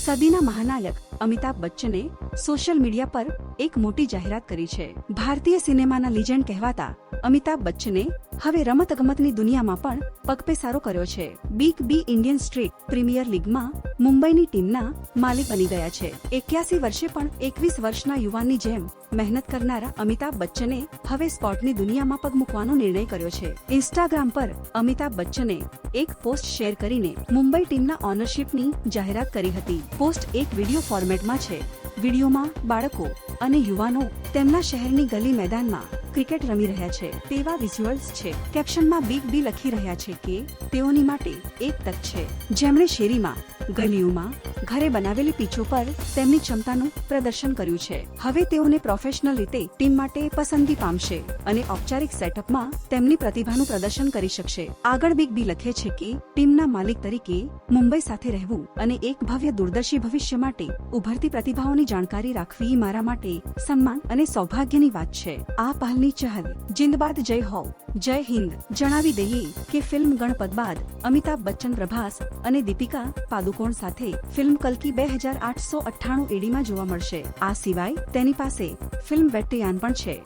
સદીના મહાનાયક Amitabh બચ્ચને social media પર એક મોટી જાહેરાત કરી છે. ભારતીય સિનેમાના લિજેન્ડ કહેવાતા અમિતાભ બચ્ચને હવે રમતગમતની દુનિયામાં પણ પગપેસારો કર્યો છે. બિગ બી ઇન્ડિયન સ્ટ્રીટ પ્રીમિયર લીગમાં મુંબઈની ટીમના માલિક બની ગયા છે. 81 વર્ષે પણ 21 વર્ષના યુવાનની જેમ મહેનત કરનારા અમિતાભ બચ્ચને હવે સ્પોર્ટની દુનિયામાં પગ મૂકવાનો નિર્ણય કર્યો છે. ઇન્સ્ટાગ્રામ પર અમિતાભ બચ્ચને એક પોસ્ટ શેર કરીને મુંબઈ ટીમના ઓનરશિપની જાહેરાત કરી હતી. પોસ્ટ એક વિડીયો ફોર્મેટમાં છે. વિડીયોમાં બાળકો અને યુવાનો તેમના શહેરની ગલી મેદાનમાં ક્રિકેટ રમી રહ્યા છે તેવા વિઝ્યુઅલ્સ છે. કેપ્શનમાં બિગ બી લખી રહ્યા છે કે તેઓની માટે એક તક છે, જેમણે શેરીમાં, ગલીઓમાં, ઘરે બનાવેલી પીચો પર તેમની ક્ષમતાનું પ્રદર્શન કર્યું છે. હવે તેઓને પ્રોફેશનલ રીતે ટીમ માટે પસંદગી પામશે અને ઔપચારિક સેટઅપમાં તેમની પ્રતિભાનું પ્રદર્શન કરી શકશે. આગળ બિગ બી લખે છે કે ટીમના માલિક તરીકે મુંબઈ સાથે રહેવું અને એક ભવ્ય દૂરદર્શી ભવિષ્ય માટે ઉભરતી પ્રતિભાઓની જાણકારી રાખવી મારા માટે સન્માન અને સૌભાગ્યની વાત છે. આ પહેલની ચહલ જિંદાબાદ જય હો, જય હિન્દ. જણાવી દઈએ કે ફિલ્મ ગણપત બાદ અમિતાભ બચ્ચન પ્રભાસ અને દીપિકા પાદુકોણ સાથે ફિલ્મ કલ્કી 2898 AD માં જોવા મળશે. આ સિવાય તેની પાસે ફિલ્મ વેટ્ટિયાન પણ છે.